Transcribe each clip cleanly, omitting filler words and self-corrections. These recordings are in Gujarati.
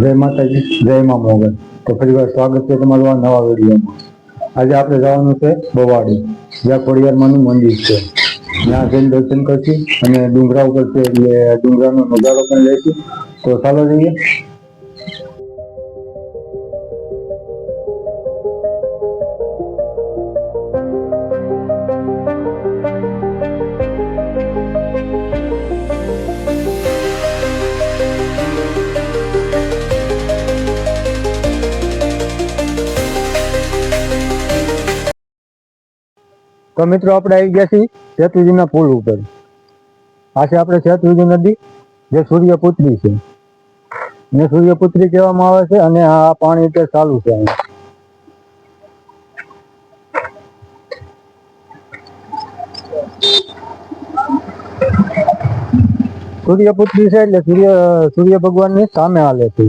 જય માતાજી, જય મા મોગલ। તો ફરી વાર સ્વાગત છે તમારું આ નવા વિડીયોમાં। આજે આપણે જવાનું છે બવાડી, જ્યાં ખોડિયારમાંનું મંદિર છે। ત્યાં જઈને દર્શન કરશું અને ડુંગરા ઉપર છે એટલે ડુંગરાનો નજારો પણ લઈશું। તો ચાલો જઈએ। તો મિત્રો આપણે આવી ગયા છીએ સેતુજીના પુલ ઉપર। આ છે આપણે સેતુજી નદી, જે સૂર્યપુત્રી છે, ને સૂર્યપુત્રી કહેવામાં આવે છે। અને આ પાણી અત્યારે ચાલુ છે અહીંયા। સૂર્યપુત્રી છે એટલે સૂર્ય ભગવાનની સામે હાલે છે।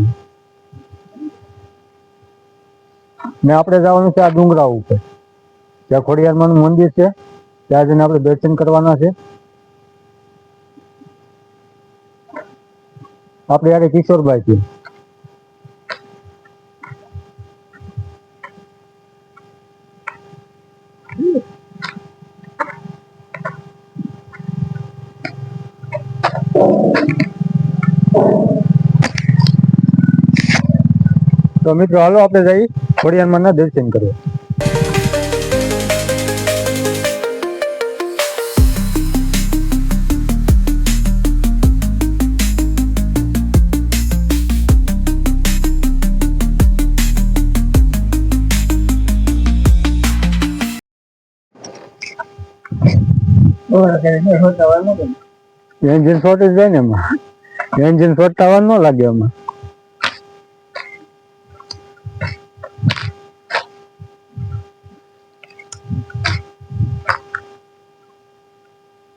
ને આપણે જવાનું છે આ ડુંગરા ઉપર, ત્યાં ખોડિયારમાંનું મંદિર છે, ત્યાં જઈને આપણે દર્શન કરવાના છે। આપણે યારે કિશોરભાઈ છે। તો મિત્રો હાલો આપણે જઈ ખોડિયારમાંના દર્શન કરીએ। એન્જિન શોર્ટ જ જાય ને એમાં, એન્જિન શોર્ટ થવા ન લાગે એમાં।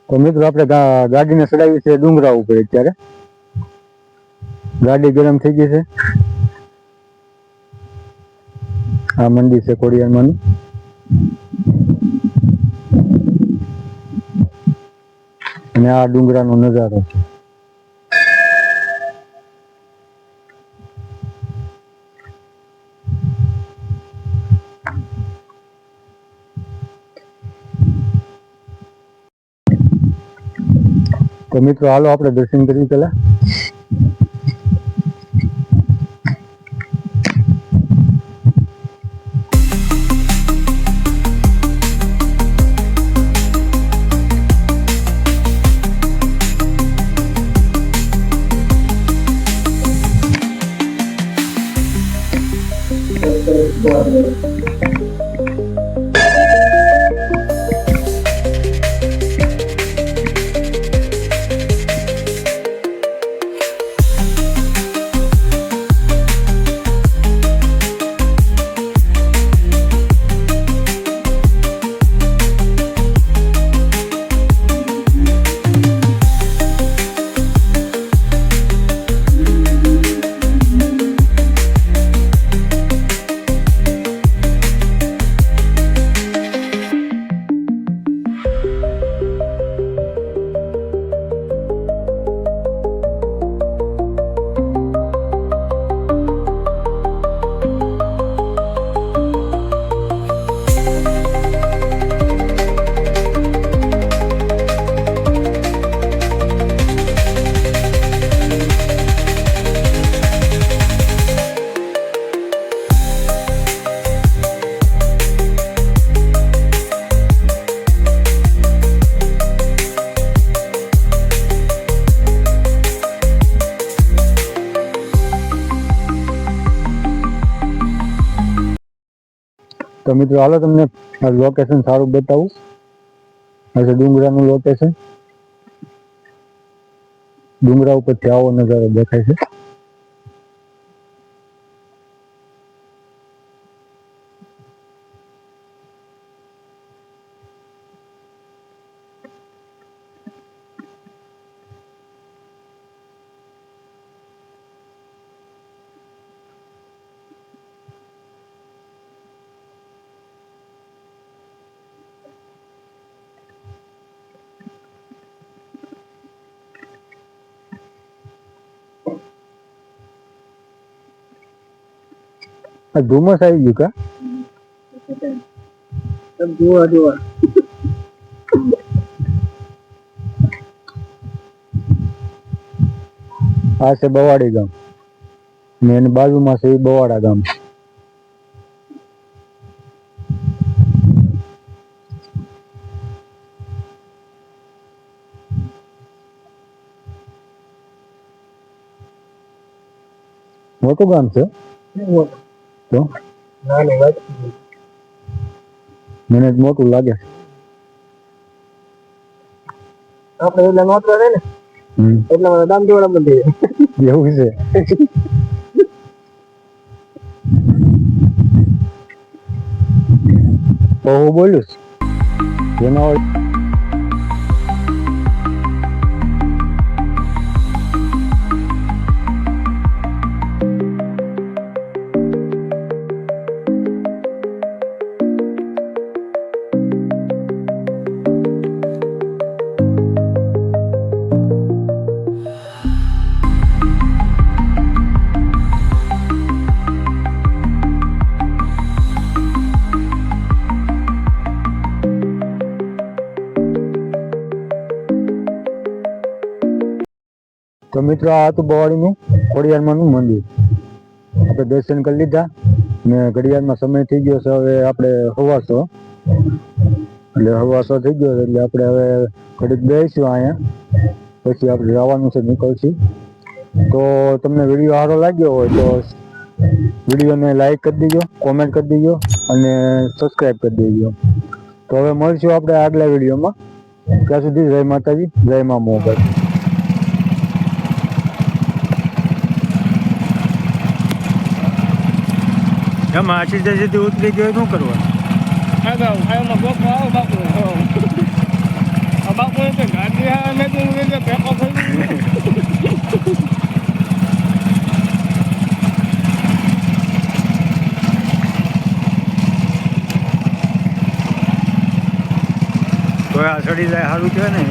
તો મિત્રો આપણે ગાડીને ચડાવી છે ડુંગરા ઉપર। અત્યારે ગાડી ગરમ થઈ ગઈ છે। આ મંદિર છે ખોડિયારમાંનું, અને આ ડુંગરાનો નજારો છે। તો મિત્રો હાલો આપણે દર્શન કરીએ પેલા। તો મિત્રો હાલો તમને લોકેશન સારું બતાવું। આ છે ડુંગરાનું લોકેશન, ડુંગરા ઉપરથી આવો નજારો દેખાય છે। આ ધુમ્મસ આવી ગયું કા? જોવા આ છે બવાડી ગામ ને એની બાજુમાં છે બવાડા ગામ. મોટું ગામ છે તો મને જ મોટું લાગે. આપણે એટલે નોતરો રહે ને એટલે મને દામ દેવડા બંધી એવું છે. તો હું બોલું એના તો મિત્રો આ હતું બવાડીનું ખોડિયારમાંનું મંદિર. આપણે દર્શન કરી લીધા ને ઘડિયાળમાં સમય થઈ ગયો છે. હવે આપણે હવાસો થઈ ગયો એટલે આપણે હવે ઘડીક બેસીશું અહીંયા, પછી આપણે જવાનું છે, નીકળશું. તો તમને વિડીયો સારો લાગ્યો હોય તો વિડીયોને લાઈક કરી દેજો, કોમેન્ટ કરી દેજો અને સબસ્ક્રાઈબ કરી દેજો. તો હવે મળશું આપણે આગલા વિડીયોમાં. ત્યાં સુધી જય માતાજી, જય મા મોગલ. એમાં સીધી ઉતરી ગયો શું કરવાનું? બાપુ ગાડી આવે પેપર તો આ ચડી જાય સારું છે ને.